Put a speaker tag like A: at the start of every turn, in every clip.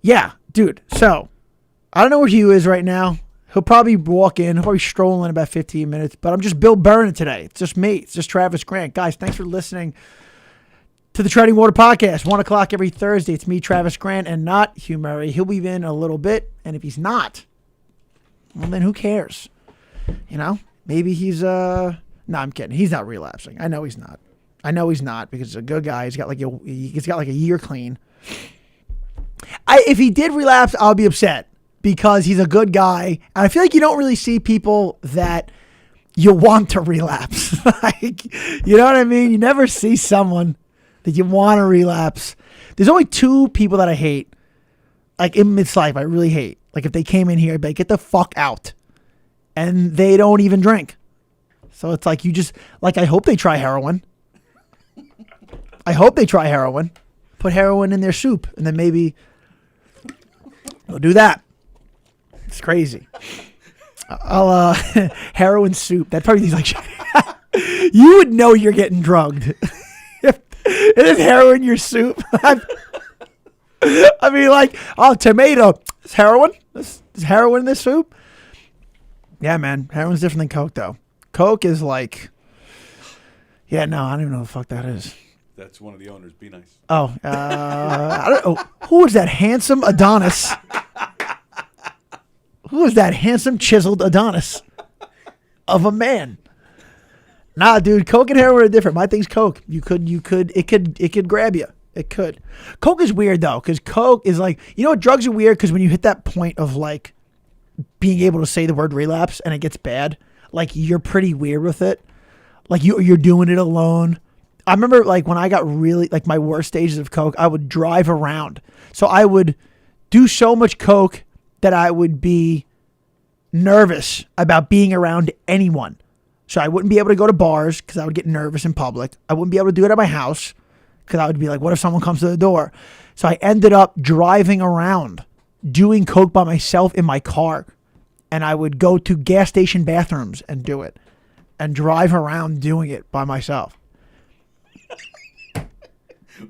A: Yeah, dude. So, I don't know where Hugh is right now. He'll probably walk in. He'll probably stroll in about 15 minutes. But I'm just Bill Byrne today. It's just me. It's just Travis Grant. Guys, thanks for listening to the Treading Water Podcast. 1 o'clock every Thursday. It's me, Travis Grant, and not Hugh Murray. He'll be in a little bit. And if he's not, well, then who cares? You know? Maybe he's, no, I'm kidding. He's not relapsing. I know he's not. Because he's a good guy. He's got like a year clean. If he did relapse, I'll be upset because he's a good guy. And I feel like you don't really see people that you want to relapse. Like, you know what I mean? You never see someone that you want to relapse. There's only 2 people that I hate. Like in midlife, I really hate. Like if they came in here, I'd be like, get the fuck out. And they don't even drink. So it's like you just, like I hope they try heroin. Put heroin in their soup, and then maybe they'll do that. It's crazy. I'll heroin soup. That probably like you would know you're getting drugged if there's heroin in your soup. I mean, like, oh, tomato. It's heroin. There's heroin in this soup. Yeah, man. Heroin's different than Coke, though. Coke is like, yeah, no, I don't even know what the fuck that is.
B: That's one of the owners. Be nice.
A: Oh, I don't know. Who is that handsome Adonis? Who is that handsome, chiseled Adonis of a man? Nah, dude, Coke and heroin are different. My thing's Coke. It could grab you. It could. Coke is weird, though, because Coke is like, you know what, drugs are weird because when you hit that point of, like, being able to say the word relapse and it gets bad, like, you're pretty weird with it. Like, you're doing it alone. I remember, like, when I got really, like, my worst stages of Coke, I would drive around. So I would do so much Coke that I would be nervous about being around anyone. So I wouldn't be able to go to bars because I would get nervous in public. I wouldn't be able to do it at my house because I would be like, what if someone comes to the door? So I ended up driving around doing Coke by myself in my car. And I would go to gas station bathrooms and do it and drive around doing it by myself.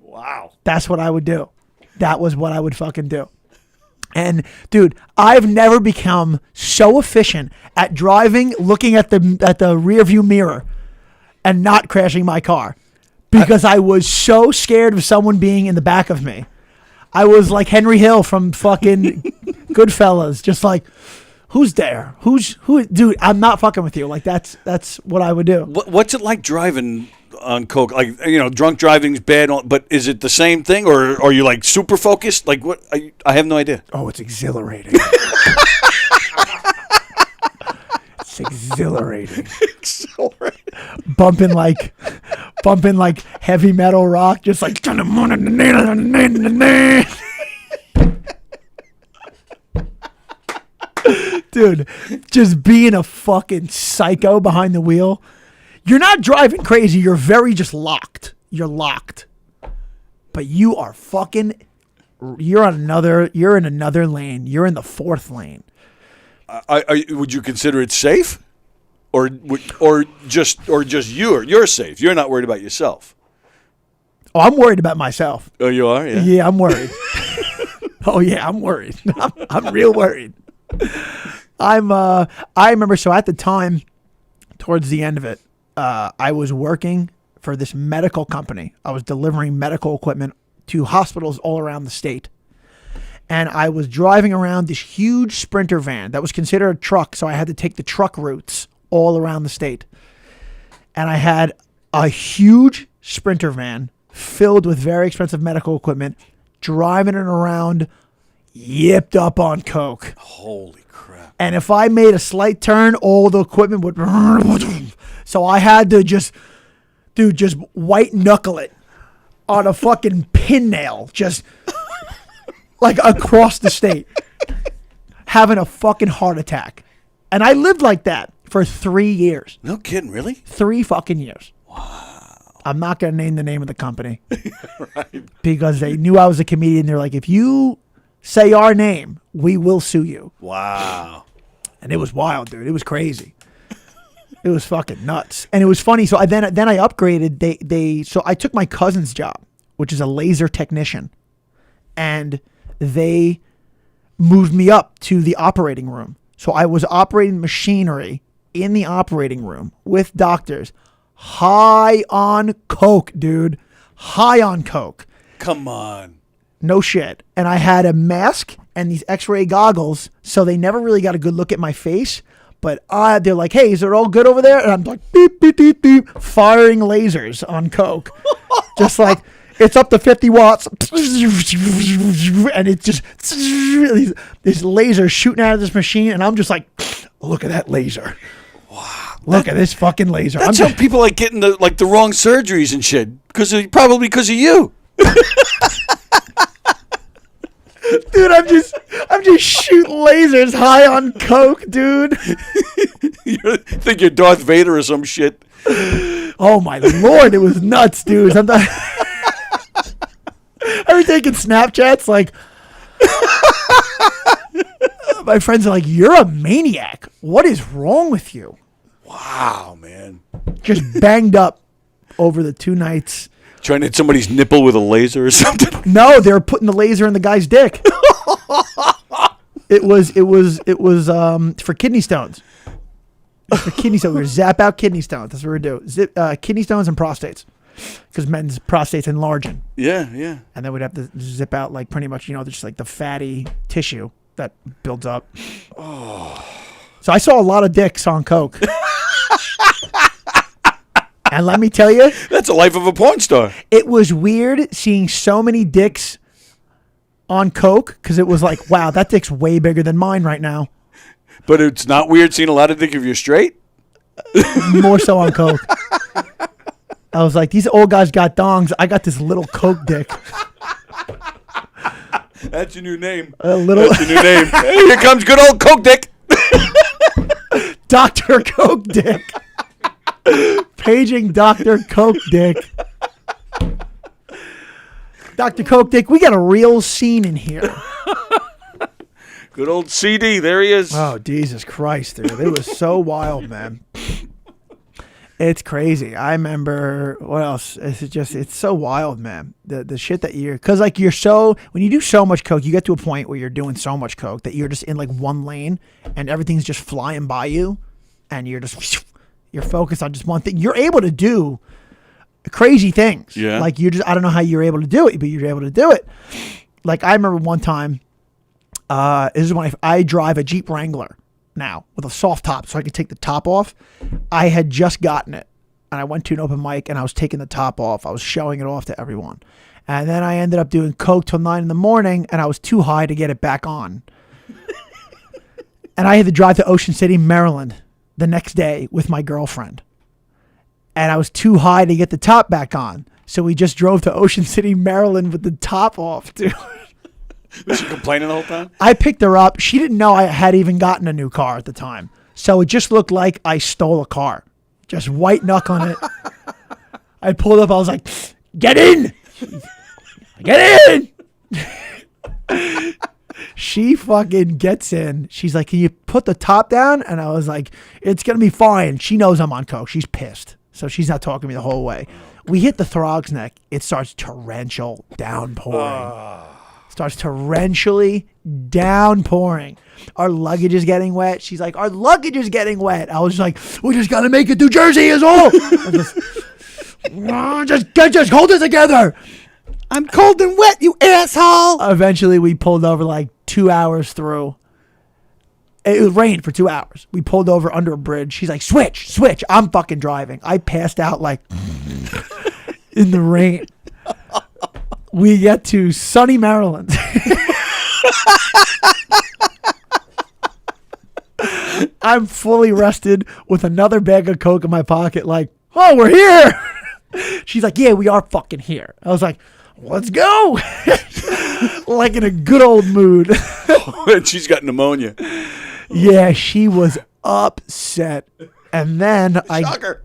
B: Wow.
A: That's what I would do. That was what I would fucking do. And dude, I've never become so efficient at driving, looking at the rear view mirror and not crashing my car because I was so scared of someone being in the back of me. I was like Henry Hill from fucking Goodfellas, just like, who's there? Who? Dude, I'm not fucking with you. Like that's what I would do.
B: What's it like driving on Coke? Like, you know, drunk driving's bad, but is it the same thing, or are you like super focused? Like what? I have no idea.
A: Oh, it's exhilarating. It's exhilarating. Bumping like heavy metal rock, just like. Dude, just being a fucking psycho behind the wheel. You're not driving crazy. You're very just locked. You're locked. But you are fucking, you're in another lane. You're in the 4th lane.
B: Would you consider it safe? Or just you're safe? You're not worried about yourself?
A: Oh, I'm worried about myself.
B: Oh, you are? Yeah.
A: Yeah, I'm worried. Oh, yeah, I'm worried. I'm real worried. I remember, so at the time, towards the end of it, I was working for this medical company. I was delivering medical equipment to hospitals all around the state. And I was driving around this huge Sprinter van that was considered a truck, so I had to take the truck routes all around the state. And I had a huge Sprinter van filled with very expensive medical equipment, driving it around, yipped up on Coke.
B: Holy crap.
A: And if I made a slight turn, all the equipment would... So I had to just white knuckle it on a fucking pin nail, just like across the state, having a fucking heart attack. And I lived like that for 3 years.
B: No kidding, really?
A: 3 fucking years.
B: Wow.
A: I'm not going to name the name of the company.
B: Right.
A: Because they knew I was a comedian. They're like, if you say our name, we will sue you.
B: Wow.
A: And it was wild, dude. It was crazy. It was fucking nuts. And it was funny. So then I upgraded. So I took my cousin's job, which is a laser technician. And they moved me up to the operating room. So I was operating machinery in the operating room with doctors, high on coke, dude. High on coke.
B: Come on.
A: No shit. And I had a mask and these x-ray goggles, so they never really got a good look at my face. But they're like, hey, is it all good over there? And I'm like, beep, beep, beep, beep, firing lasers on coke. Just like, it's up to 50 watts. And it's just, this laser shooting out of this machine. And I'm just like, look at that laser. Wow. Look at this fucking laser.
B: That's how people like getting the wrong surgeries and shit. Probably because of you.
A: Dude, I'm just shooting lasers high on coke, dude.
B: You think you're Darth Vader or some shit.
A: Oh my Lord, it was nuts, dude. Sometimes I was taking Snapchats like my friends are like, you're a maniac. What is wrong with you?
B: Wow, man.
A: Just banged up over the 2 nights.
B: Trying to hit somebody's nipple with a laser or something.
A: No, they were putting the laser in the guy's dick. It was for kidney stones. For kidney stones. We were zap out kidney stones. That's what we do. Kidney stones and prostates. Because men's prostate's enlarging.
B: Yeah, yeah.
A: And then we'd have to zip out like pretty much, just like the fatty tissue that builds up. Oh. So I saw a lot of dicks on coke. And let me tell you,
B: that's the life of a porn star.
A: It was weird seeing so many dicks on coke because it was like, wow, that dick's way bigger than mine right now.
B: But it's not weird seeing a lot of dick if you're straight?
A: More so on coke. I was like, these old guys got dongs. I got this little coke dick.
B: That's your new name.
A: That's your
B: new name. Hey, here comes good old coke dick.
A: Dr. Coke Dick. Paging Dr. Coke Dick. Dr. Coke Dick, we got a real scene in here.
B: Good old CD. There he is.
A: Oh, Jesus Christ, dude. It was so wild, man. It's crazy. I remember, what else? It's so wild, man. The shit that because like when you do so much coke, you get to a point where you're doing so much coke that you're just in like one lane and everything's just flying by you and you're focused on just one thing. You're able to do crazy things.
B: Yeah.
A: Like I don't know how you're able to do it, but you're able to do it. Like I remember one time, this is when I drive a Jeep Wrangler now with a soft top so I could take the top off. I had just gotten it and I went to an open mic and I was taking the top off. I was showing it off to everyone. And then I ended up doing coke till 9 a.m. and I was too high to get it back on. And I had to drive to Ocean City, Maryland the next day with my girlfriend. And I was too high to get the top back on. So we just drove to Ocean City, Maryland with the top off, dude.
B: Was she complaining the whole time?
A: I picked her up. She didn't know I had even gotten a new car at the time. So it just looked like I stole a car. Just white knuckling it. I pulled up. I was like, get in. Get in. She fucking gets in. She's like, can you put the top down? And I was like, it's going to be fine. She knows I'm on coke. She's pissed. So she's not talking to me the whole way. We hit the Throg's Neck. It starts torrential downpouring. Starts torrentially downpouring. Our luggage is getting wet. She's like, our luggage is getting wet. I was just like, we just got to make it through Jersey is all. Just hold it together. I'm cold and wet, you asshole. Eventually, we pulled over like 2 hours through. It rained for 2 hours. We pulled over under a bridge. She's like, switch. I'm fucking driving. I passed out like in the rain. We get to sunny Maryland. I'm fully rested with another bag of coke in my pocket like, oh, we're here. She's like, yeah, we are fucking here. I was like, let's go. Like in a good old mood.
B: And she's got pneumonia.
A: Yeah, she was upset. And then
B: Shocker.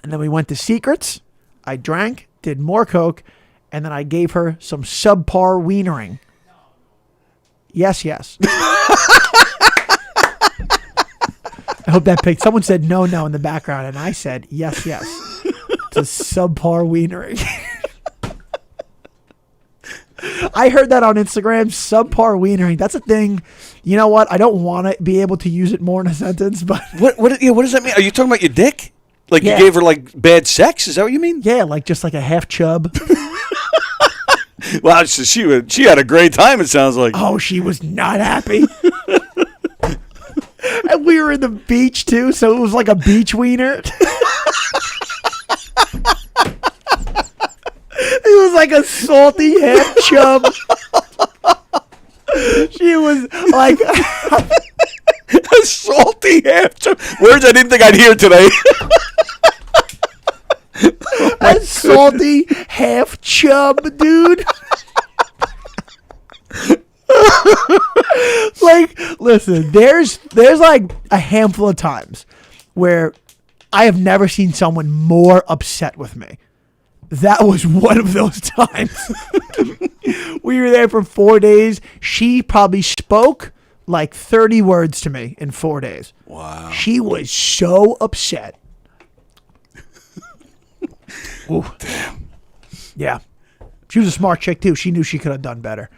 A: And then we went to Secrets. I drank, did more coke, and then I gave her some subpar wienering. Yes. I hope that picked. Someone said no in the background, and I said yes. To subpar wienering. I heard that on Instagram. Subpar wienering. That's a thing. You know what? I don't want to be able to use it more in a sentence, but
B: What does that mean? Are you talking about your dick? Like
A: Yeah.
B: you gave her like bad sex? Is that what you mean?
A: yeah, like just like a half chub.
B: Well, she had a great time. It sounds like.
A: Oh, she was not happy. And we were in the beach too, so it was like a beach wiener. It was like a salty half chub. She was like
B: A salty half. Words I didn't think I'd hear today.
A: a salty half chub, dude. Like, listen, there's like a handful of times where I have never seen someone more upset with me. That was one of those times. We were there for 4 days. She probably spoke like 30 words to me in 4 days.
B: Wow.
A: She was so upset. Ooh.
B: Damn.
A: Yeah. She was a smart chick, too. She knew she could have done better.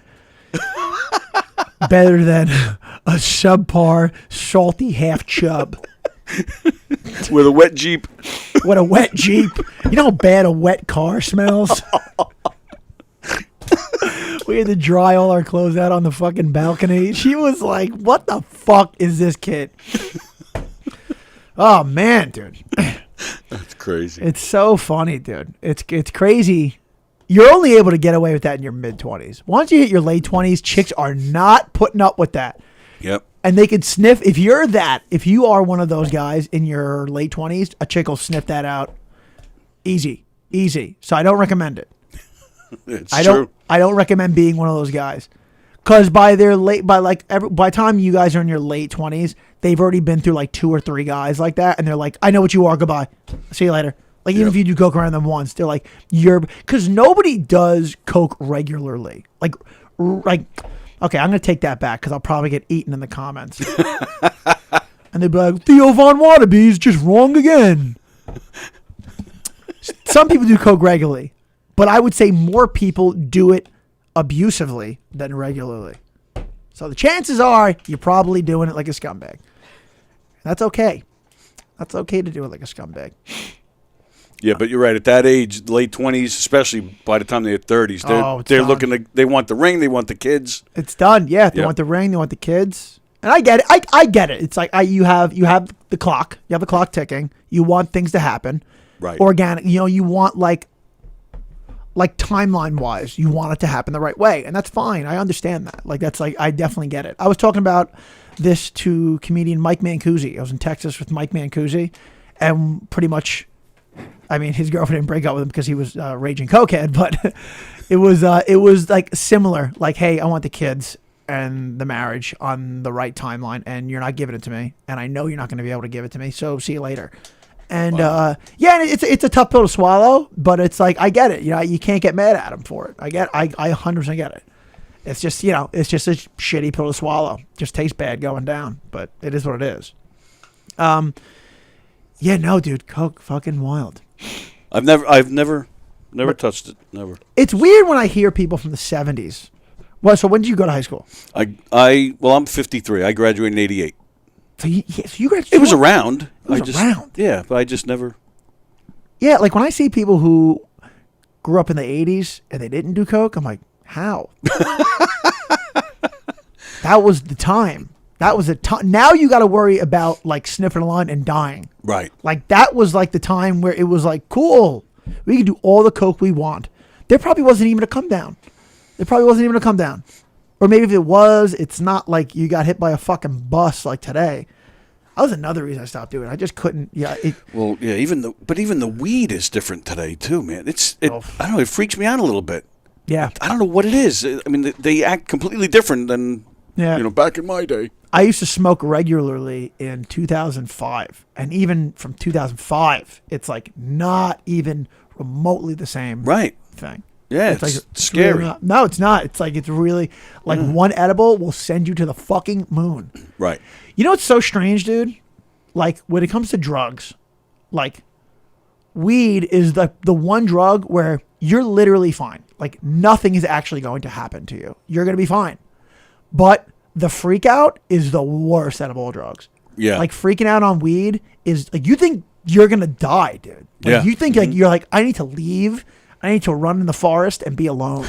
A: Better than a subpar, salty half chub.
B: With a wet Jeep.
A: What a wet Jeep. You know how bad a wet car smells? We had to dry all our clothes out on the fucking balcony. She was like, what the fuck is this kid? Oh, man, dude.
B: That's crazy.
A: It's so funny, dude. It's crazy. You're only able to get away with that in your mid-20s. Once you hit your late 20s, chicks are not putting up with that.
B: Yep.
A: And they could sniff. If you are one of those guys in your late 20s, a chick will sniff that out. Easy. So I don't recommend it.
B: It's
A: I
B: true.
A: don't recommend being one of those guys. Because by the time you guys are in your late 20s, they've already been through like 2 or 3 guys like that. And they're like, I know what you are. Goodbye. See you later. Like, even if you do coke around them once, they're like, because nobody does coke regularly. Like, okay, I'm going to take that back because I'll probably get eaten in the comments. And they'd be like, Theo Von Wannabe's just wrong again. Some people do coke regularly, but I would say more people do it abusively than regularly. So the chances are you're probably doing it like a scumbag. That's okay. That's okay to do it like a scumbag.
B: Yeah, but you're right. At that age, late 20s, especially by the time they're 30s, they're
A: done.
B: looking to, they want the ring, they want the kids.
A: It's done. Yeah, they want the ring, they want the kids. And I get it. I get it. It's like you have the clock. You have the clock ticking. You want things to happen.
B: Right.
A: Organic. You want like timeline wise, you want it to happen the right way. And that's fine. I understand that. Like that's like I definitely get it. I was talking about this to comedian Mike Mancusi. I was in Texas with Mike Mancusi, and pretty much, I mean, his girlfriend didn't break up with him because he was raging cokehead, but it was like similar. Like, hey, I want the kids and the marriage on the right timeline, and you're not giving it to me, and I know you're not going to be able to give it to me. So see you later. And yeah, it's a tough pill to swallow, but it's like I get it. You can't get mad at him for it. I 100% get it. It's just it's just a shitty pill to swallow. Just tastes bad going down, but it is what it is. Yeah, no, dude, coke fucking wild.
B: I've never touched it. Never.
A: It's weird when I hear people from the 70s. Well, so when did you go to high school?
B: I'm 53. I graduated in 88.
A: So you graduated.
B: It was around.
A: It was around.
B: Yeah, but I just never.
A: Yeah, like when I see people who grew up in the 80s and they didn't do coke, I'm like, how? That was the time. That was a time. Now you got to worry about like sniffing a line and dying.
B: Right.
A: Like that was like the time where it was like, cool, we can do all the coke we want. There probably wasn't even a come down. Or maybe if it was, it's not like you got hit by a fucking bus like today. That was another reason I stopped doing it. I just couldn't. Yeah.
B: Well, yeah. Even the weed is different today too, man. I don't know. It freaks me out a little bit.
A: Yeah.
B: I don't know what it is. I mean, they act completely different than back in my day.
A: I used to smoke regularly in 2005, and even from 2005, it's like not even remotely the same thing.
B: Yeah,
A: it's like
B: scary.
A: Really no, it's not. It's like it's really like one edible will send you to the fucking moon.
B: Right. You
A: know what's so strange, dude? Like when it comes to drugs, like weed is the one drug where you're literally fine. Like nothing is actually going to happen to you. You're going to be fine. But the freak out is the worst out of all drugs.
B: Yeah.
A: Like freaking out on weed is like, you think you're going to die, dude. Like,
B: Yeah.
A: You think like, you're like, I need to leave. I need to run in the forest and be alone.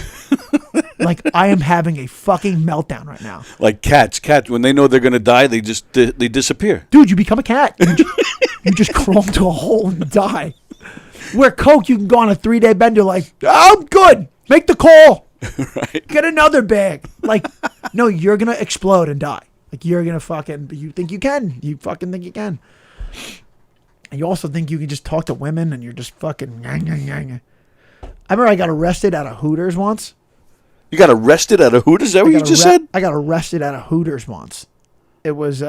A: Like I am having a fucking meltdown right now.
B: Like cats, when they know they're gonna die, they just they disappear.
A: Dude, you become a cat. You just crawl into a hole and die. Where coke, you can go on a 3-day bender like, I'm good. Make the call.
B: Right.
A: Get another bag. Like, no, you're going to explode and die. Like, you're going to fucking, you think you can. You fucking think you can. And you also think you can just talk to women and you're just fucking. I remember I got arrested at a Hooters once.
B: You got arrested at a Hooters? Is that what you just said?
A: I got arrested at a Hooters once. It was,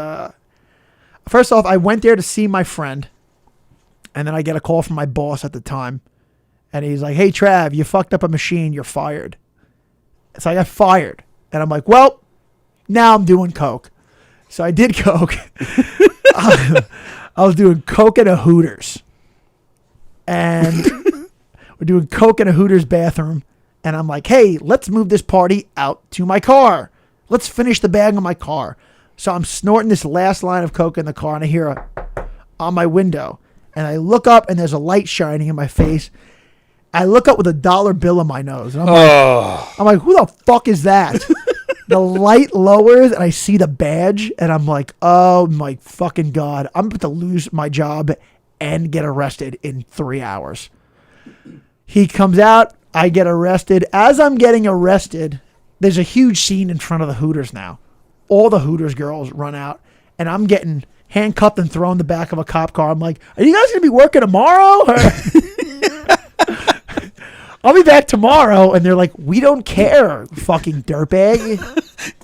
A: first off, I went there to see my friend. And then I get a call from my boss at the time. And he's like, hey, Trav, you fucked up a machine. You're fired. So I got fired. And I'm like, well, now I'm doing coke. So I did coke. I was doing coke at a Hooters. And we're doing coke in a Hooters bathroom. And I'm like, hey, let's move this party out to my car. Let's finish the bag on my car. So I'm snorting this last line of coke in the car. And I hear on my window. And I look up and there's a light shining in my face. I look up with a $1 bill in my nose. And I'm like, who the fuck is that? The light lowers and I see the badge. And I'm like, oh my fucking God. I'm about to lose my job and get arrested in 3 hours. He comes out. I get arrested. As I'm getting arrested, there's a huge scene in front of the Hooters now. All the Hooters girls run out. And I'm getting handcuffed and thrown in the back of a cop car. I'm like, are you guys going to be working tomorrow? I'll be back tomorrow. And they're like, we don't care, fucking dirtbag.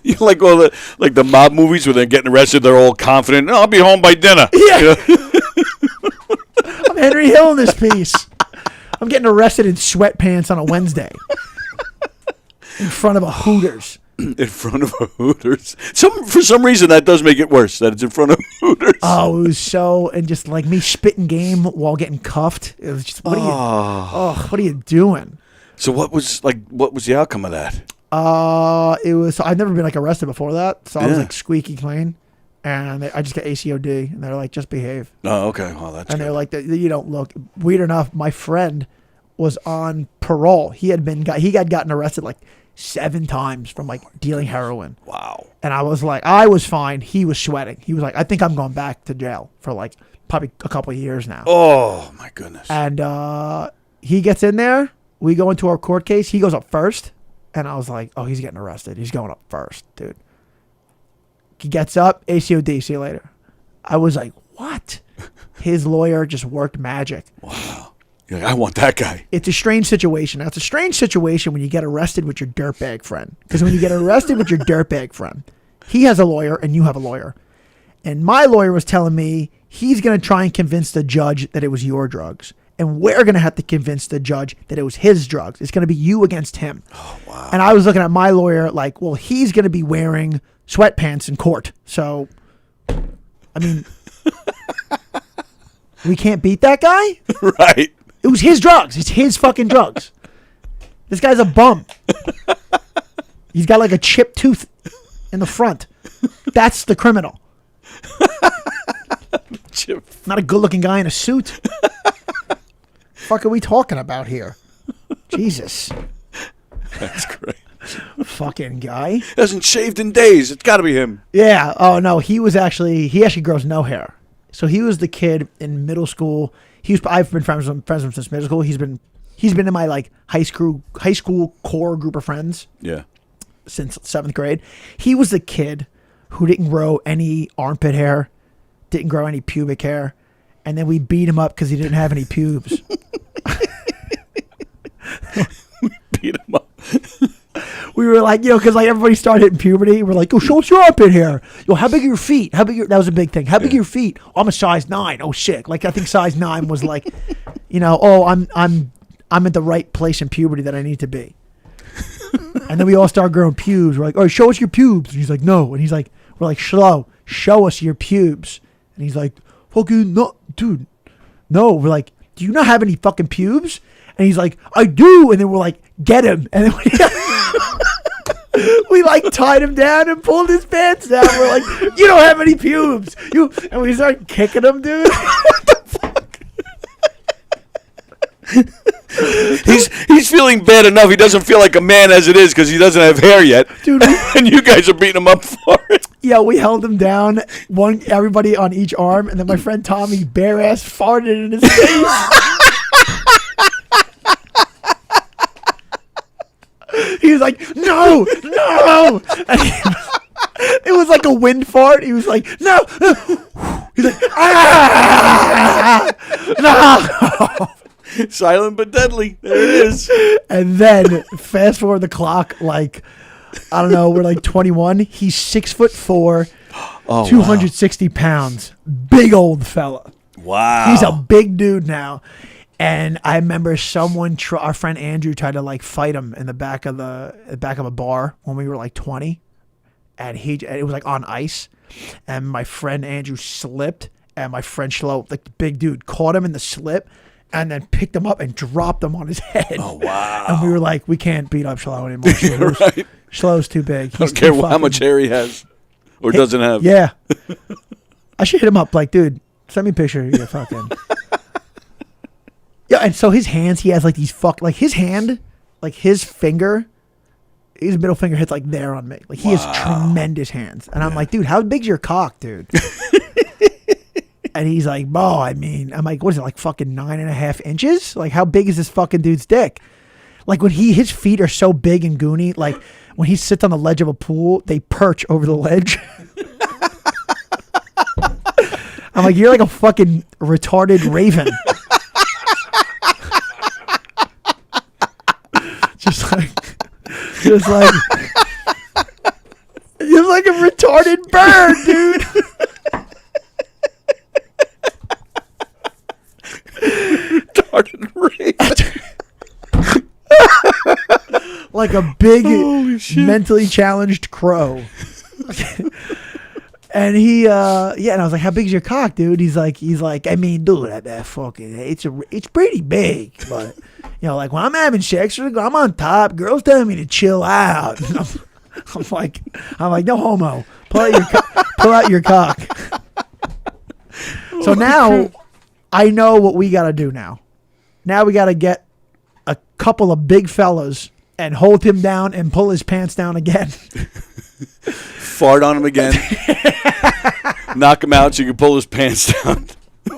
B: You like all the mob movies where they're getting arrested, they're all confident. Oh, I'll be home by dinner.
A: Yeah.
B: You know?
A: I'm Henry Hill in this piece. I'm getting arrested in sweatpants on a Wednesday. In front of a Hooters.
B: In front of a Hooters. For some reason, that does make it worse, that it's in front of Hooters.
A: Oh, it was so, and just like me spitting game while getting cuffed. It was just, what are you doing?
B: So what was the outcome of that?
A: It was, I've never been like arrested before that. So I was
B: Yeah.
A: like squeaky clean. And I just got ACOD. And they're like, just behave.
B: Oh, okay. Well, that's
A: And
B: good.
A: they're like, you don't look. Weird enough, my friend was on parole. He had gotten arrested like 7 times from like dealing heroin.
B: Wow.
A: And I was like, I was fine. He was sweating. He was like, I think I'm going back to jail for like probably a couple of years now.
B: Oh, my goodness.
A: And he gets in there. We go into our court case. He goes up first. And I was like, oh, he's getting arrested. He's going up first, dude. He gets up, ACOD, see you later. I was like, what? His lawyer just worked magic.
B: Wow. You're like, I want that guy.
A: It's a strange situation. Now, it's a strange situation when you get arrested with your dirtbag friend. Because when you get arrested with your dirtbag friend, he has a lawyer and you have a lawyer. And my lawyer was telling me he's going to try and convince the judge that it was your drugs. And we're going to have to convince the judge that it was his drugs. It's going to be you against him.
B: Oh, wow.
A: And I was looking at my lawyer like, well, he's going to be wearing sweatpants in court. So, I mean, we can't beat that guy?
B: Right.
A: It was his drugs. It's his fucking drugs. This guy's a bum. He's got like a chipped tooth in the front. That's the criminal.
B: Chip.
A: Not a good looking guy in a suit. Fuck are we talking about here? Jesus.
B: That's great.
A: Fucking guy.
B: Hasn't shaved in days. It's got to be him.
A: Yeah. Oh no, he actually grows no hair. So he was the kid in middle school. I've been friends with him since middle school. He's been in my like high school core group of friends.
B: Yeah.
A: Since 7th grade. He was the kid who didn't grow any armpit hair, didn't grow any pubic hair, and then we beat him up because he didn't have any pubes.
B: Beat him up.
A: We were like, because like everybody started hitting puberty. We're like, show us your armpit hair. How big are your feet? That was a big thing. How big are your feet? Oh, I'm a size 9. Oh shit. Like I think size 9 was like, I'm at the right place in puberty that I need to be. And then we all start growing pubes. We're like, all right, show us your pubes. And he's like, no. And he's like, we're like, show us your pubes. And he's like, fucking no, dude. No. We're like, do you not have any fucking pubes? And he's like, I do. And then we're like, get him. And then we like tied him down and pulled his pants down. We're like, you don't have any pubes. And we started kicking him, dude. What the fuck?
B: He's feeling bad enough. He doesn't feel like a man as it is because he doesn't have hair yet. Dude, and you guys are beating him up for it.
A: Yeah, we held him down, everybody on each arm, and then my friend Tommy bare ass farted in his face. He was like, no. And it was like a wind fart. He was like, no. He's like, no.
B: Silent but deadly. There it is.
A: And then fast forward the clock, like, I don't know, we're like 21. He's 6'4", 260 pounds. Big old fella.
B: Wow.
A: He's a big dude now. And I remember our friend Andrew tried to like fight him in the back of a bar when we were like 20, and it was like on ice, and my friend Andrew slipped, and my friend Shlo, like the big dude, caught him in the slip, and then picked him up and dropped him on his head.
B: Oh wow!
A: And we were like, we can't beat up Shlo anymore.
B: Right.
A: Shlo's too big.
B: I don't care how much hair he has or doesn't have.
A: Yeah, I should hit him up. Like, dude, send me a picture of your fucking. Yeah, and so his hands, he has like these like his hand, like his finger, his middle finger hits like there on me. Like he has tremendous hands. And I'm like, dude, how big's your cock, dude? And he's like, I'm like, what is it, like fucking 9.5 inches? Like how big is this fucking dude's dick? Like when his feet are so big and goony, like when he sits on the ledge of a pool, they perch over the ledge. I'm like, you're like a fucking retarded raven. Just like you're like a retarded bird, dude.
B: Retarded raven.
A: Like a big mentally challenged crow. And and I was like, how big's your cock, dude? He's like, I mean, dude, that fucking, it's pretty big, but you know, like when I'm having sex, I'm on top. Girls tell me to chill out. I'm like, no homo. Pull out your cock. So now, I know what we gotta do now. Now we gotta get a couple of big fellas and hold him down and pull his pants down again.
B: Fart on him again. Knock him out so you can pull his pants down.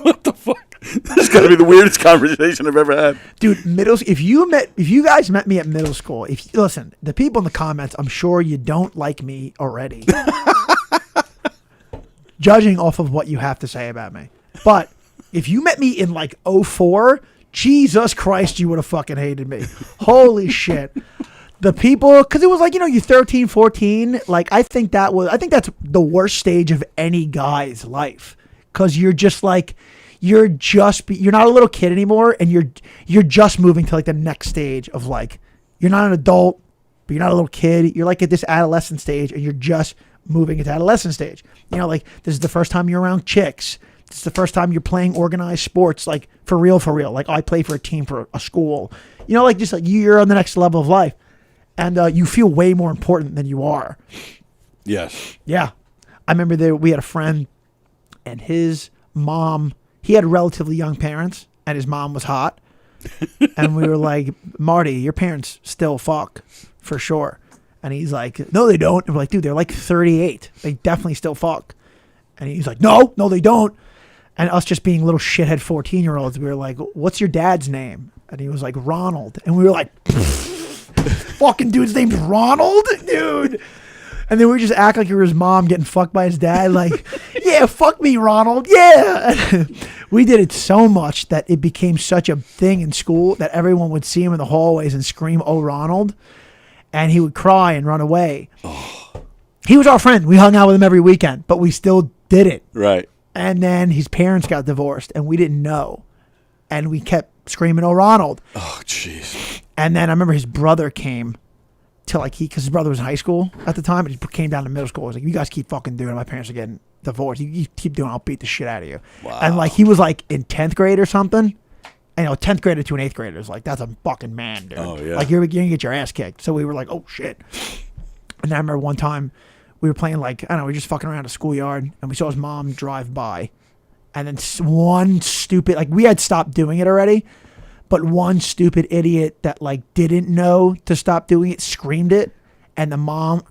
B: What the fuck? This is gonna be the weirdest conversation I've ever had.
A: Dude, if you guys met me at middle school, listen, the people in the comments, I'm sure you don't like me already. Judging off of what you have to say about me. But if you met me in like 2004, Jesus Christ, you would have fucking hated me. Holy shit. The people, because it was like, you're 13, 14. Like, I think that's the worst stage of any guy's life. Because you're just like, you're not a little kid anymore. And you're just moving to like the next stage of like, you're not an adult, but you're not a little kid. You're like at this adolescent stage and you're just moving into adolescent stage. Like this is the first time you're around chicks. This is the first time you're playing organized sports, like for real. Like I play for a team for a school, like just like you're on the next level of life. And you feel way more important than you are.
B: Yes.
A: Yeah. I remember we had a friend and his mom, he had relatively young parents and his mom was hot. And we were like, Marty, your parents still fuck for sure. And he's like, no, they don't. And we're like, dude, they're like 38. They definitely still fuck. And he's like, no, they don't. And us just being little shithead 14-year-olds, we were like, what's your dad's name? And he was like, Ronald. And we were like, fucking dude's name's Ronald, dude. And then we just act like it was his mom getting fucked by his dad. Like, yeah, fuck me, Ronald. Yeah. We did it so much that it became such a thing in school that everyone would see him in the hallways and scream, oh, Ronald. And he would cry and run away. Oh. He was our friend. We hung out with him every weekend, but we still did it.
B: Right.
A: And then his parents got divorced and we didn't know. And we kept screaming, oh, Ronald.
B: Oh, jeez.
A: And then I remember his brother came to because his brother was in high school at the time, and he came down to middle school. He was like, you guys keep fucking doing it. My parents are getting divorced. You keep doing it, I'll beat the shit out of you. Wow. And like he was like in 10th grade or something. I know, 10th grader to an 8th grader is like, that's a fucking man, dude.
B: Oh, yeah.
A: Like, you're going to get your ass kicked. So we were like, oh, shit. And I remember one time we were playing, like, I don't know, we were just fucking around a schoolyard, and we saw his mom drive by. And then one stupid, like, we had stopped doing it already, but one stupid idiot that, like, didn't know to stop doing it screamed it. And the mom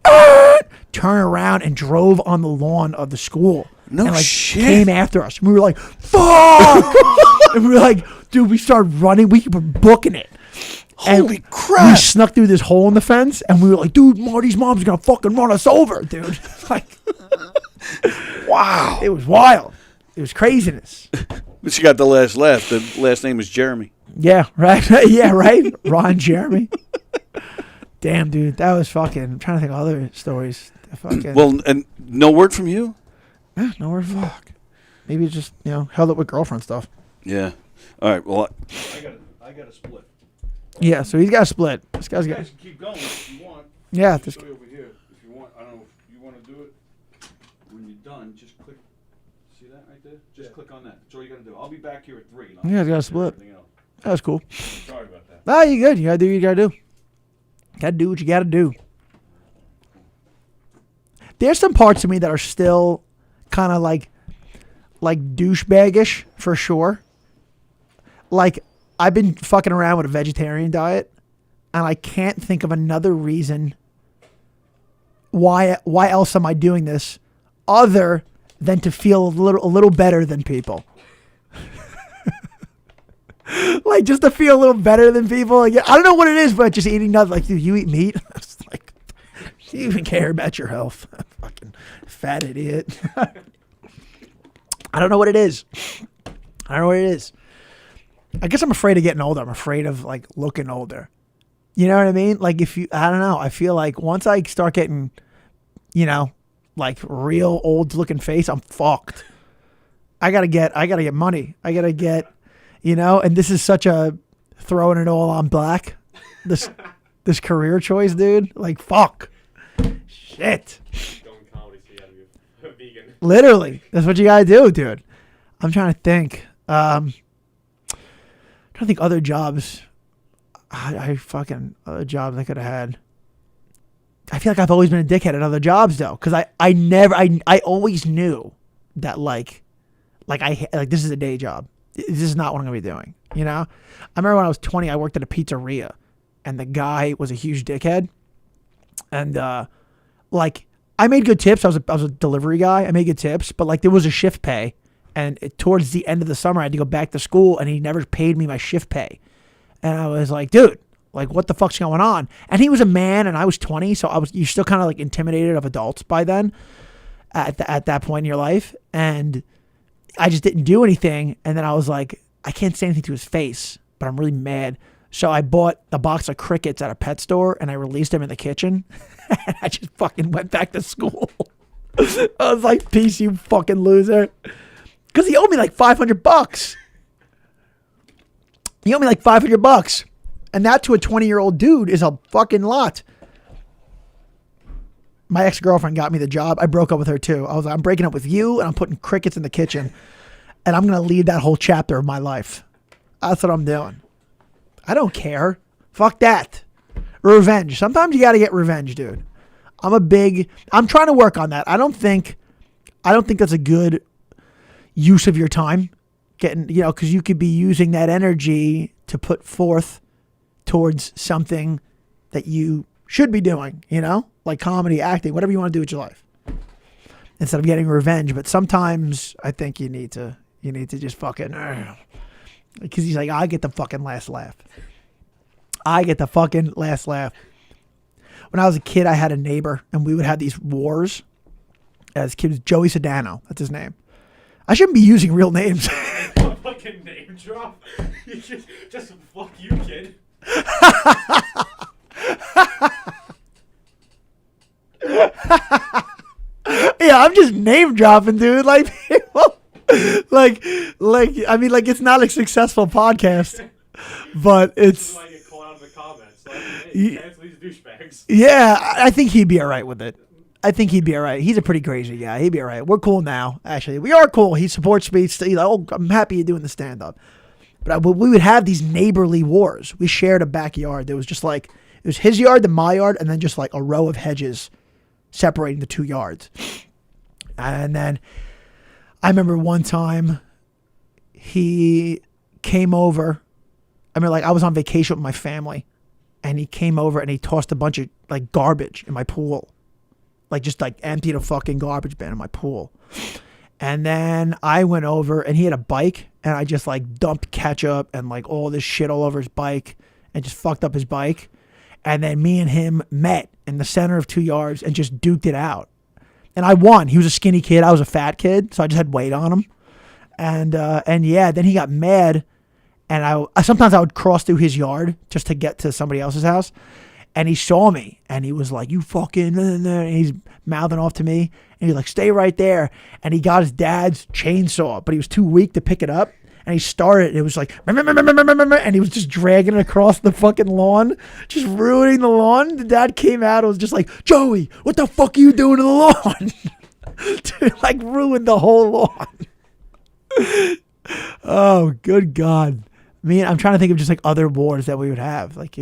A: turned around and drove on the lawn of the school.
B: No
A: and, like,
B: shit.
A: Came after us. And we were like, fuck! And we were like, dude, we started running. We were booking it.
B: Holy
A: and
B: crap.
A: We snuck through this hole in the fence, and we were like, dude, Marty's mom's going to fucking run us over, dude. Like,
B: wow.
A: It was wild. It was craziness.
B: But she got the last laugh. The last name was Jeremy.
A: Yeah, right. Yeah, right. Ron Jeremy. Damn, dude, that was fucking. I'm trying to think of other stories. Fucking.
B: Well, and no word from you?
A: Yeah, no word from. Maybe it's just held up with girlfriend stuff.
B: Yeah. All right. Well,
C: I got a split.
A: Yeah, so he's got a split. This guy's
C: You
A: got.
C: guys can keep going if you want.
A: Yeah,
C: I'll
A: this.
C: show you over here if you want. I don't know if you want to do it. When you're done, just click. See that right there? Just click on that. That's all you got to do. I'll be back here at 3.
A: Yeah, he's got a split. That was cool.
C: Sorry about that.
A: Ah, you good? You gotta do what you gotta do. Gotta do what you gotta do. There's some parts of me that are still kind of like douchebaggish for sure. Like, I've been fucking around with a vegetarian diet, and I can't think of another reason why else am I doing this other than to feel a little better than people. Like, just to feel a little better than people. Like, I don't know what it is, but just eating nothing. Like, dude, you eat meat? It's like, do you even care about your health? Fucking fat idiot. I don't know what it is. I don't know what it is. I guess I'm afraid of getting older. I'm afraid of, like, looking older. You know what I mean? Like, I don't know. I feel like once I start getting, like, real old looking face, I'm fucked. I gotta get money. I gotta get, and this is such a throwing it all on black. This career choice, dude. Like, fuck. Shit.
D: Going comedy, so you gotta be a vegan.
A: Literally. That's what you gotta do, dude. I'm trying to think. Trying to think other jobs. I fucking other jobs I could have had. I feel like I've always been a dickhead at other jobs though, because I always knew that like this is a day job. This is not what I'm gonna be doing. I remember when I was 20, I worked at a pizzeria, and the guy was a huge dickhead, and like, I made good tips. I was a delivery guy. I made good tips, but like, there was a shift pay, and towards the end of the summer, I had to go back to school, and he never paid me my shift pay, and I was like, dude, like, what the fuck's going on? And he was a man, and I was 20, so you're still kind of like intimidated of adults by then, at that point in your life, and I just didn't do anything, and then I was like, I can't say anything to his face, but I'm really mad. So I bought a box of crickets at a pet store, and I released them in the kitchen, and I just fucking went back to school. I was like, peace, you fucking loser. Because he owed me like $500. He owed me like $500. And that to a 20-year-old dude is a fucking lot. My ex-girlfriend got me the job. I broke up with her too. I was like, I'm breaking up with you, and I'm putting crickets in the kitchen, and I'm going to lead that whole chapter of my life. That's what I'm doing. I don't care. Fuck that. Revenge. Sometimes you got to get revenge, dude. I'm trying to work on that. I don't think that's a good use of your time. Because you could be using that energy to put forth towards something that you should be doing, like comedy, acting, whatever you want to do with your life, instead of getting revenge. But sometimes I think you need to just fucking, because he's like, I get the fucking last laugh. I get the fucking last laugh. When I was a kid, I had a neighbor, and we would have these wars as kids. Joey Sedano, that's his name. I shouldn't be using real names.
D: Fucking name drop. You just fuck you, kid.
A: Yeah, I'm just name dropping, dude. Like, people, I mean, like, it's not a successful podcast, but it's.
D: Why I get called out in the comments. Like, hey, cancel these douchebags.
A: Yeah, I think he'd be all right with it. I think he'd be all right. He's a pretty crazy guy. He'd be all right. We're cool now, actually. We are cool. He supports me. He's like, oh, I'm happy you're doing the stand-up. But we would have these neighborly wars. We shared a backyard. There was just like, it was his yard, then my yard, and then just like a row of hedges separating the 2 yards. And then I remember one time he came over. I mean, like I was on vacation with my family and he came over and he tossed a bunch of like garbage in my pool. Like just like emptied a fucking garbage bin in my pool. And then I went over and he had a bike and I just like dumped ketchup and like all this shit all over his bike and just fucked up his bike. And then me and him met in the center of 2 yards and just duked it out. And I won. He was a skinny kid. I was a fat kid. So I just had weight on him. And yeah, then he got mad. And I sometimes I would cross through his yard just to get to somebody else's house. And he saw me and he was like, you fucking, and he's mouthing off to me. And he's like, stay right there. And he got his dad's chainsaw, but he was too weak to pick it up. And he started, it was like, and he was just dragging it across the fucking lawn, just ruining the lawn. The dad came out and was just like, Joey, what the fuck are you doing to the lawn? Dude, like ruined the whole lawn. Oh, good God. I'm trying to think of just like other wars that we would have. Like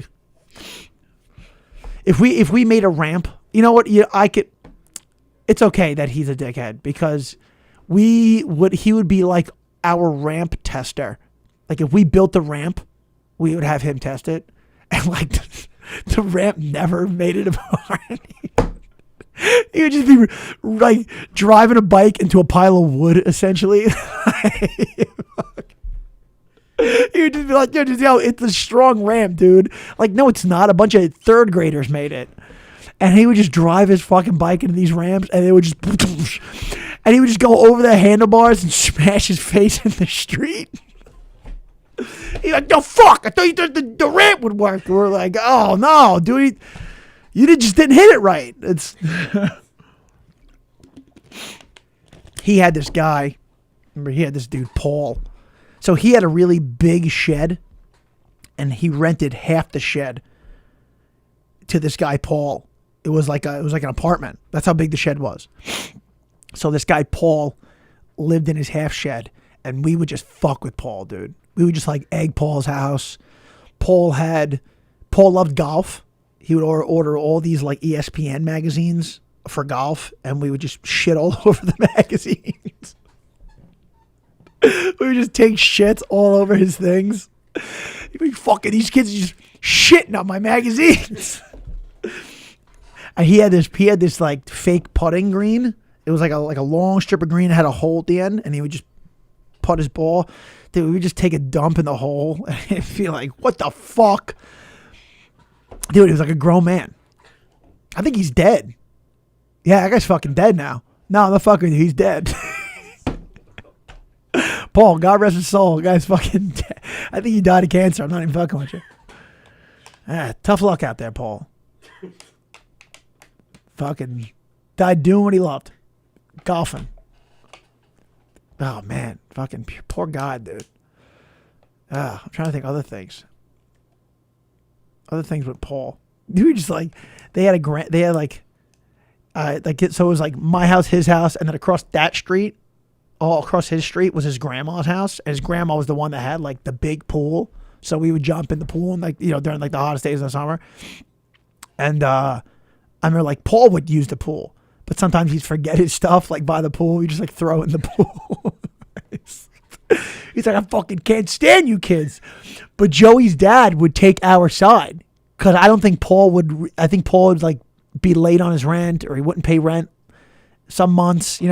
A: if we made a ramp, you know what? It's okay that he's a dickhead because he would be like our ramp tester. Like if we built the ramp, we would have him test it. And like the ramp never made it apart. He would just be like driving a bike into a pile of wood, essentially. He would just be like, yo, it's a strong ramp, dude. Like, no, it's not. A bunch of third graders made it. And he would just drive his fucking bike into these ramps and they would just, and he would just go over the handlebars and smash his face in the street. He's like, no, fuck, I thought you thought the ramp would work. We're like, oh, no, dude, you just didn't hit it right. He had this guy, remember, he had this dude, Paul. So he had a really big shed, and he rented half the shed to this guy, Paul. It was like an apartment. That's how big the shed was. So this guy, Paul, lived in his half shed, and we would just fuck with Paul, dude. We would just like egg Paul's house. Paul loved golf. He would order all these like ESPN magazines for golf, and we would just shit all over the magazines. We would just take shits all over his things. He'd be fucking, these kids are just shitting on my magazines. And he had this like fake putting green. It was like a long strip of green that had a hole at the end, and he would just putt his ball. Dude, we would just take a dump in the hole and feel like, what the fuck? Dude, he was like a grown man. I think he's dead. Yeah, that guy's fucking dead now. No, I'm not fucking with you. He's dead. Paul, God rest his soul. The guy's fucking dead. I think he died of cancer. I'm not even fucking with you. Tough luck out there, Paul. Fucking died doing what he loved. Golfing. Oh, man. Fucking poor guy, dude. I'm trying to think of other things. Other things with Paul. You were just like, so it was like my house, his house, and then across that street, all across his street was his grandma's house. And his grandma was the one that had like the big pool. So we would jump in the pool and like, during like the hottest days of the summer. And I remember like Paul would use the pool, but sometimes he'd forget his stuff like by the pool. He'd just like throw it in the pool. He's like, I fucking can't stand you kids. But Joey's dad would take our side because I think Paul would like be late on his rent or he wouldn't pay rent some months. He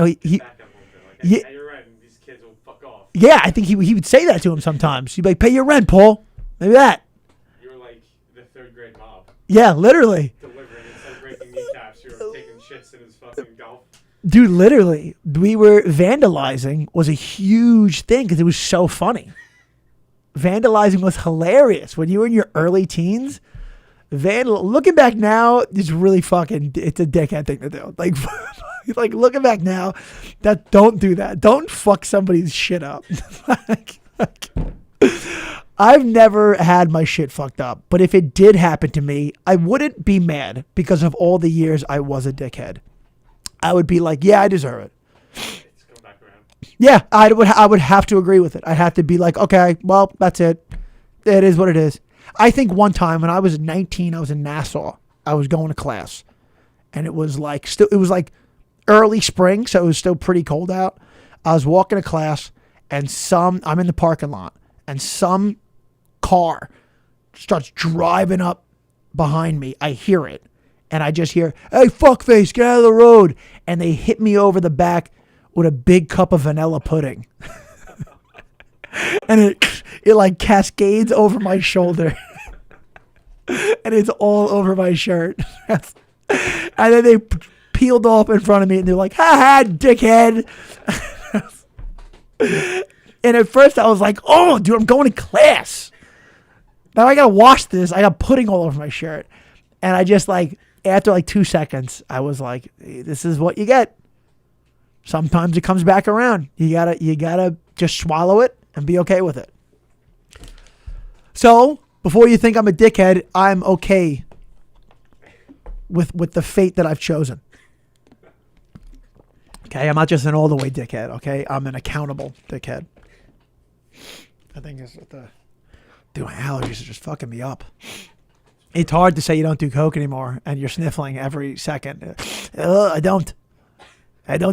D: yeah, you're right. These kids will fuck off.
A: Yeah, I think he would say that to him sometimes. He'd be like, pay your rent, Paul. Maybe that.
D: You were like the third grade mob.
A: Yeah, literally.
D: Delivering instead of breaking kneecaps, you were taking shits in his fucking golf.
A: Dude, literally. We were vandalizing was a huge thing because it was so funny. Vandalizing was hilarious. When you were in your early teens, looking back now, it's really it's a dickhead thing to do. Like looking back now, don't do that. Don't fuck somebody's shit up. I've never had my shit fucked up, but if it did happen to me, I wouldn't be mad because of all the years I was a dickhead. I would be like, yeah, I deserve it.
D: It's come back around.
A: Yeah, I would have to agree with it. I'd have to be like, okay, well, that's it. It is what it is. I think one time when I was 19, I was in Nassau. I was going to class, and it was like early spring, so it was still pretty cold out. I was walking to class, and I'm in the parking lot, and some car starts driving up behind me. I hear it, and I just hear, "Hey, fuckface, get out of the road!" And they hit me over the back with a big cup of vanilla pudding. And it like cascades over my shoulder. And it's all over my shirt. And then they peeled off in front of me and they're like, "Ha ha, dickhead." And at first I was like, "Oh, dude, I'm going to class. Now I gotta wash this. I got pudding all over my shirt." And I just like, after like 2 seconds, I was like, "Hey, this is what you get. Sometimes it comes back around. You gotta just swallow it and be okay with it." So before you think I'm a dickhead, I'm okay with the fate that I've chosen. Okay, I'm not just an all the way dickhead. Okay, I'm an accountable dickhead. I think it's dude, my allergies are just fucking me up. It's hard to say you don't do coke anymore and you're sniffling every second. I don't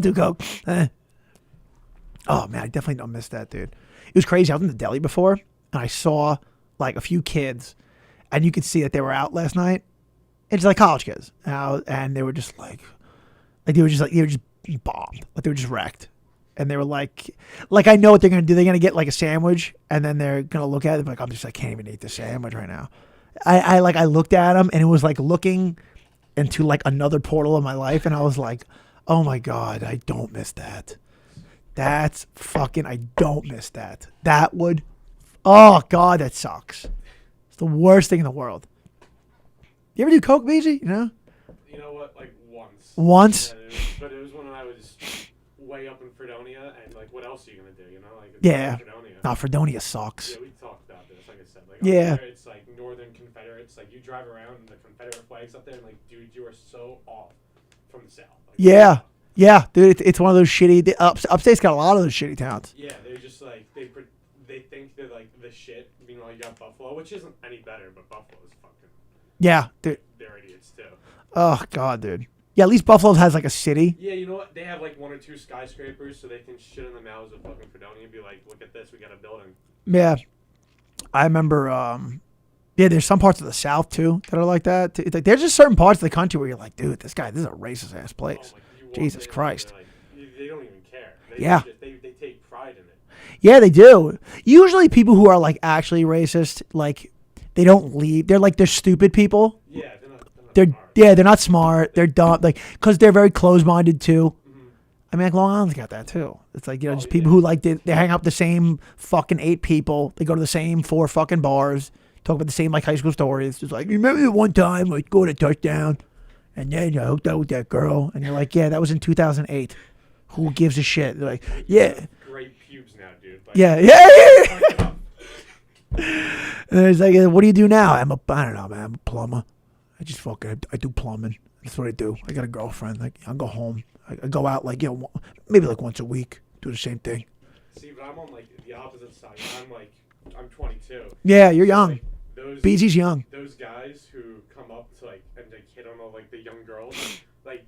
A: do coke. Oh man, I definitely don't miss that, dude. It was crazy. I was in the deli before and I saw like a few kids and you could see that they were out last night. It's like college kids out, and they were just they were just bombed. Like they were just wrecked. And they were like I know what they're going to do. They're going to get like a sandwich and then they're going to look at it like, I can't even eat the sandwich right now. I looked at them and it was like looking into like another portal of my life. And I was like, oh my God, I don't miss that. That's fucking, I don't miss that. That would, oh God, that sucks. It's the worst thing in the world. You ever do coke, BG?
D: You know what? Like once.
A: Once?
D: Yeah, but it was when I was way up in Fredonia, and like, what else are you gonna do? You know, like
A: Yeah.
D: Fredonia.
A: No, Fredonia sucks.
D: Yeah, we talked about this. Like I said, like
A: Yeah.
D: up there, it's like Northern Confederates. Like you drive around and the Confederate flags up there, and like, dude, you are so off from the South. Like,
A: Yeah. Yeah, dude, it's one of those shitty, upstate's got a lot of those shitty towns.
D: Yeah, they're just like, they think they're like the shit. Meanwhile, you got Buffalo, which isn't any better, but Buffalo's fucking.
A: Yeah, dude.
D: They're idiots too.
A: Oh God, dude. Yeah, at least Buffalo has like a city.
D: Yeah, you know what? They have like 1 or 2 skyscrapers, so they can shit in the mouths of fucking Fredonia and be like, "Look at this, we got a building."
A: Yeah, I remember. Yeah, there's some parts of the South too that are like that. It's like, there's just certain parts of the country where you're like, dude, this is a racist ass place.
D: Oh, like, you walk
A: Jesus
D: in
A: Christ.
D: and they don't even care.
A: Yeah.
D: They take pride in it.
A: Yeah, they do. Usually, people who are like actually racist, like they don't leave. They're stupid people.
D: Yeah, they're not smart.
A: They're not smart. They're dumb. Like because they're very closed-minded too.
D: Mm-hmm.
A: I mean, like Long Island's got that too. It's like, just
D: yeah.
A: people who like they hang out with the same fucking 8 people. They go to the same 4 fucking bars. Talk about the same like high school stories. Just like, remember the one time I scored a touchdown, and then I hooked up with that girl, and you're like, yeah, that was in 2008. Who gives a shit? They're like, yeah,
D: Great pubes now, dude. Like,
A: yeah. And it's like, what do you do now? I don't know, man. I'm a plumber. I do plumbing. That's what I do. I got a girlfriend. Like, I'll go home. I go out like, maybe like once a week. Do the same thing.
D: See, but I'm on like the opposite side. I'm 22.
A: Yeah, you're young.
D: Like,
A: BZ's young.
D: Those guys who come up to like and like hit on all like the young girls, like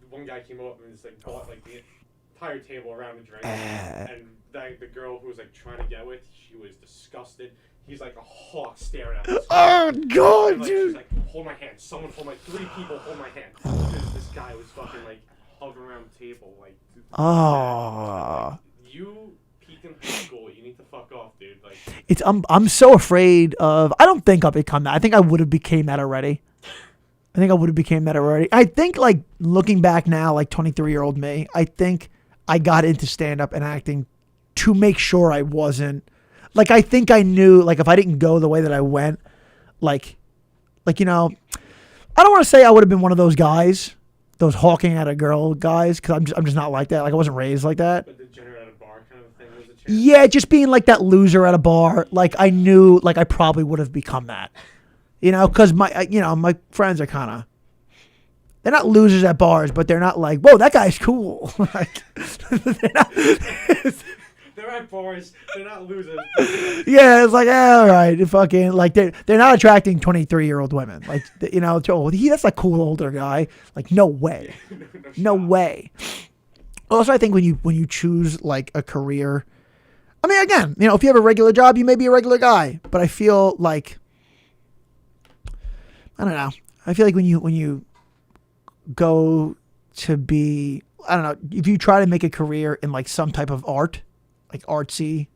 D: one guy came up and just like bought like the entire table around a drink, and the girl who was like trying to get with, she was disgusted. He's like a hawk staring at us.
A: Oh God,
D: and, like,
A: dude.
D: she's like, hold my hand. Someone hold my. 3 people hold my hand. This guy was fucking like hovering around the table like.
A: Oh.
D: You peaked in high school. You need to fuck off, dude. Like.
A: I'm so afraid of. I don't think I'll become that. I think I would have became that already. I think like looking back now, like 23-year-old me, I think I got into stand up and acting to make sure I wasn't. Like, I think I knew, like, if I didn't go the way that I went, like, I don't want to say I would have been one of those guys, those hawking at a girl guys, because I'm just not like that. Like, I wasn't raised like that.
D: But the degenerate at a bar kind of thing was a chance.
A: Yeah, just being like that loser at a bar. Like, I knew, like, I probably would have become that. Because my friends are kind of, they're not losers at bars, but they're not like, whoa, that guy's cool. Like, they're not.
D: They're at bars. They're not losers.
A: Yeah, it's like, all right, fucking, like they're not attracting 23-year-old women. Like, you know, oh, that's a cool older guy. Like, no way, no way. Also, I think when you choose like a career, I mean, again, you know, if you have a regular job, you may be a regular guy. But I feel like, I don't know. I feel like when you go to be, I don't know, if you try to make a career in like some type of art, like artsy,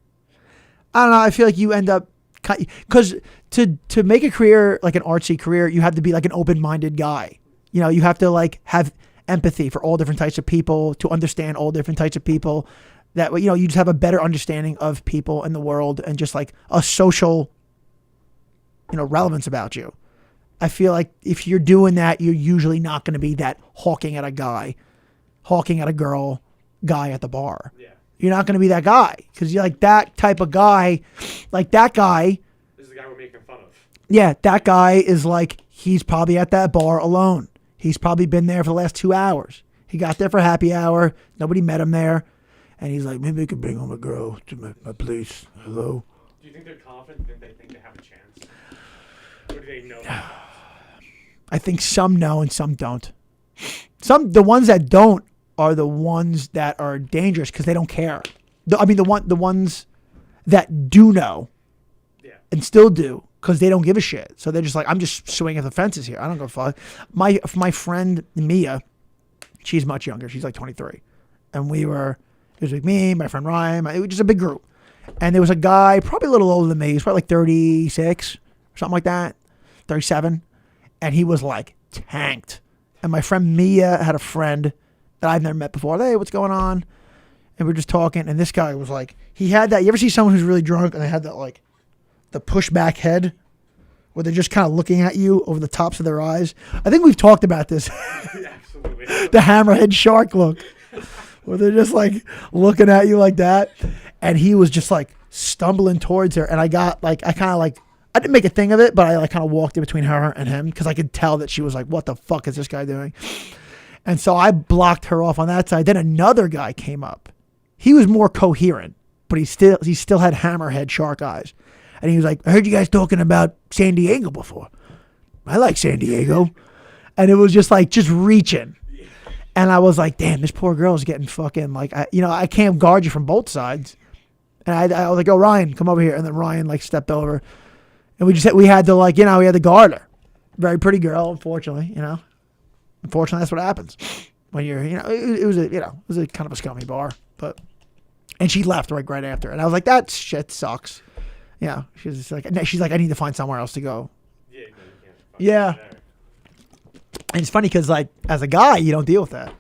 A: I don't know, I feel like you end up, because to make a career like an artsy career, you have to be like an open-minded guy. You know, you have to like have empathy for all different types of people, to understand all different types of people. That way, you know, you just have a better understanding of people in the world and just like a social, you know, relevance about you. I feel like if you're doing that, you're usually not going to be that hawking at a guy, hawking at a girl guy at the bar.
D: Yeah.
A: You're not going to be that guy, because you're like that type of guy. Like that guy.
D: This is the guy we're making fun of.
A: Yeah, that guy is like, he's probably at that bar alone. He's probably been there for the last 2 hours. He got there for happy hour. Nobody met him there. And he's like, maybe I could bring home a girl to my place. Hello?
D: Do you think they're confident? Do they think they have a chance? Or do they know?
A: I think some know and some don't. The ones that don't are the ones that are dangerous because they don't care. The ones that do know,
D: Yeah.
A: and still do, because they don't give a shit. So they're just like, I'm just swinging the fences here. I don't give a fuck. My friend Mia, she's much younger. She's like 23, and it was like me, my friend Ryan. It was just a big group, and there was a guy probably a little older than me. He was probably like 36 or something like that, 37. And he was like tanked. And my friend Mia had a friend that I've never met before. Hey, what's going on? And we're just talking. And this guy was like, he had that. You ever see someone who's really drunk and they had that like the pushback head where they're just kind of looking at you over the tops of their eyes? I think we've talked about this.
D: Absolutely.
A: The hammerhead shark look, where they're just like looking at you like that. And he was just like stumbling towards her. And I didn't make a thing of it, but I like kind of walked in between her and him because I could tell that she was like, what the fuck is this guy doing? And so I blocked her off on that side. Then another guy came up. He was more coherent, but he still had hammerhead shark eyes. And he was like, I heard you guys talking about San Diego before. I like San Diego. And it was just like, just reaching. And I was like, damn, this poor girl is getting fucking like, I can't guard you from both sides. And I was like, oh, Ryan, come over here. And then Ryan like stepped over. And we had to guard her. Very pretty girl, unfortunately, Unfortunately, that's what happens when you're, it was a kind of a scummy bar, and she left right after. And I was like, that shit sucks. Yeah. She's like, I need to find somewhere else to go.
D: Yeah, no, you can't.
A: Yeah. And it's funny because like, as a guy, you don't deal with that.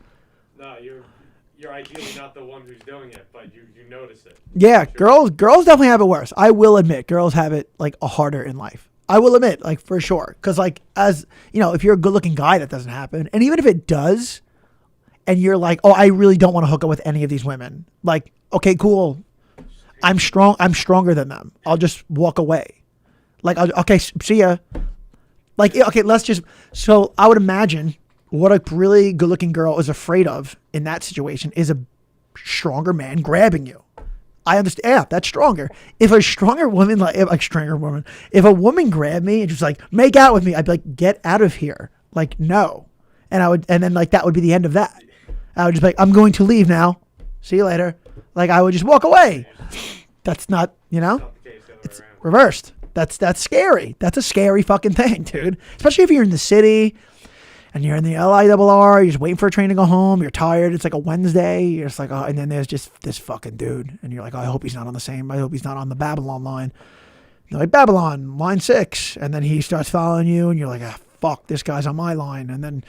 D: No, you're ideally not the one who's doing it, but you notice it.
A: Yeah,
D: Sure.
A: girls definitely have it worse. I will admit, girls have it like harder in life. I will admit, like for sure, because like as if you're a good-looking guy, that doesn't happen. And even if it does, and you're like, oh, I really don't want to hook up with any of these women. Like, okay, cool. I'm stronger than them. I'll just walk away. Like, okay, see ya. Like, okay, so I would imagine what a really good-looking girl is afraid of in that situation is a stronger man grabbing you. I understand. Yeah, that's stronger. If a stronger woman, if a woman grabbed me and just like, make out with me, I'd be like, get out of here. Like, no. And then like, that would be the end of that. I would just be like, I'm going to leave now. See you later. Like, I would just walk away. That's not,
D: Not the case the other
A: it's
D: way around.
A: reversed. That's scary. That's a scary fucking thing, dude. Especially if you're in the city and you're in the LIRR, you're just waiting for a train to go home, you're tired, it's like a Wednesday, you're just like, oh, and then there's just this fucking dude, and you're like, oh, I hope he's not on the Babylon line. They're like, Babylon, line 6, and then he starts following you, and you're like, ah, fuck, this guy's on my line, and then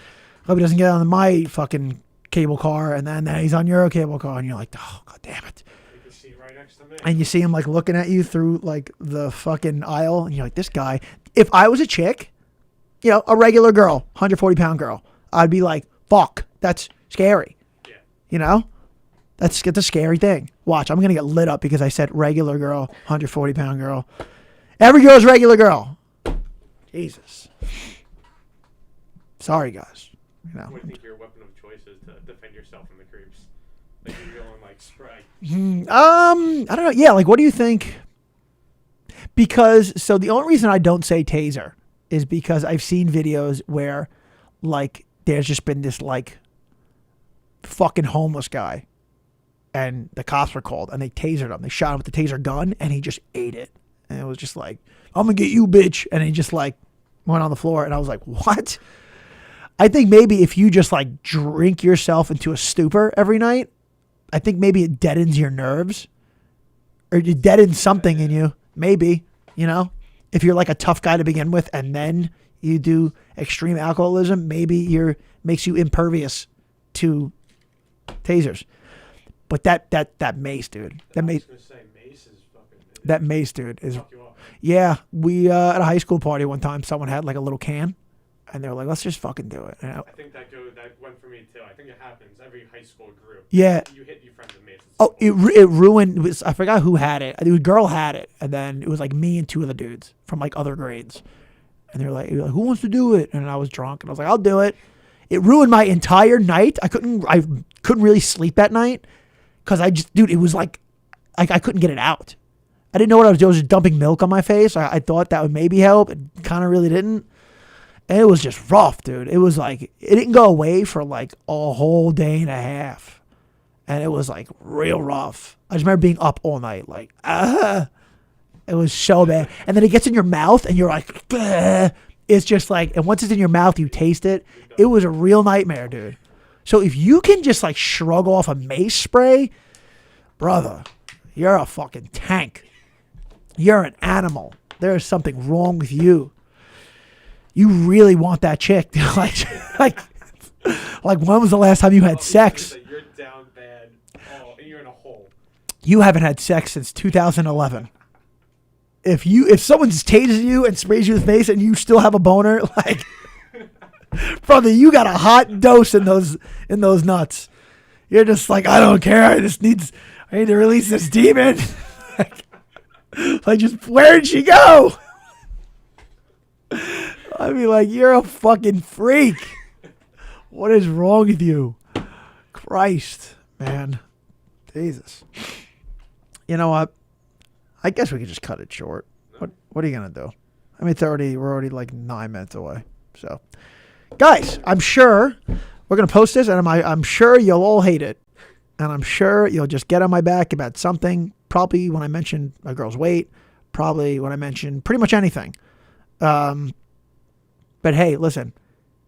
A: hope he doesn't get on my fucking cable car, and then he's on your cable car, and you're like, oh, god damn it.
D: You can see right next to me.
A: And you see him like looking at you through like the fucking aisle, and you're like, this guy, if I was a chick, a regular girl, 140-pound girl, I'd be like, fuck, that's scary.
D: Yeah.
A: That's a scary thing. Watch, I'm going to get lit up because I said regular girl, 140-pound girl. Every girl's regular girl. Jesus. Sorry, guys. You know.
D: What do you think your weapon of choice is to defend yourself from the creeps? Like you're going like spray.
A: I don't know. Yeah, like what do you think? Because so the only reason I don't say taser is because I've seen videos where like there's just been this like fucking homeless guy and the cops were called and they tasered him. They shot him with the taser gun and he just ate it. And it was just like, I'm gonna get you, bitch. And he just like went on the floor and I was like, what? I think maybe if you just like drink yourself into a stupor every night, I think maybe it deadens your nerves or it deadens something in you. Maybe, you know, if you're like a tough guy to begin with and then you do extreme alcoholism, maybe makes you impervious to tasers. But that mace, dude, that mace dude is, yeah, we, at a high school party one time, someone had like a little can and they were like, let's just fucking do it.
D: I think that went for me too. I think it happens every high school group.
A: Yeah.
D: You hit your friends with mace.
A: Oh, it ruined. I forgot who had it. A girl had it, and then it was like me and two other dudes from like other grades, and they were like, "Who wants to do it?" And I was drunk, and I was like, "I'll do it." It ruined my entire night. I couldn't really sleep that night because it was like I couldn't get it out. I didn't know what I was doing. I was just dumping milk on my face. I thought that would maybe help. It kind of really didn't. And it was just rough, dude. It was like, it didn't go away for like a whole day and a half. And it was like real rough. I just remember being up all night, like, it was so bad. And then it gets in your mouth and you're like, it's just like, and once it's in your mouth, you taste it. It was a real nightmare, dude. So if you can just like shrug off a mace spray, brother, you're a fucking tank. You're an animal. There's something wrong with you. You really want that chick. like when was the last time you had sex?
D: You're down bad. Oh, and you're in a hole.
A: You haven't had sex since 2011. If someone tases you and sprays you with mace and you still have a boner, like, brother, you got a hot dose in those nuts. You're just like, I don't care. I need to release this demon. like, just where did she go? I'd be like, you're a fucking freak. What is wrong with you? Christ, man. Jesus. You know what? I guess we could just cut it short. What are you going to do? I mean, we're already like 9 minutes away. So, guys, I'm sure we're going to post this and I'm sure you'll all hate it. And I'm sure you'll just get on my back about something. Probably when I mention a girl's weight. Probably when I mention pretty much anything. But hey, listen,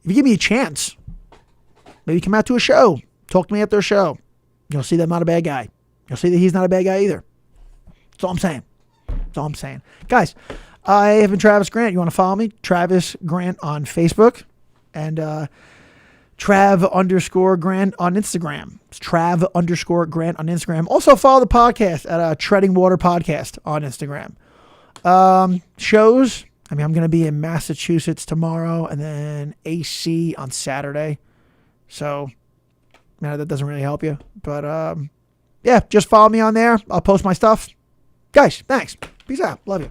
A: if you give me a chance, maybe come out to a show, talk to me after a show. You'll see that I'm not a bad guy. You'll see that he's not a bad guy either. That's all I'm saying. That's all I'm saying. Guys, I have been Travis Grant. You want to follow me? Travis Grant on Facebook and Trav_Grant on Instagram. It's Trav_Grant on Instagram. Also follow the podcast at Treading Water Podcast on Instagram. Shows. I mean, I'm going to be in Massachusetts tomorrow and then AC on Saturday. So, that doesn't really help you. But, yeah, just follow me on there. I'll post my stuff. Guys, thanks. Peace out. Love you.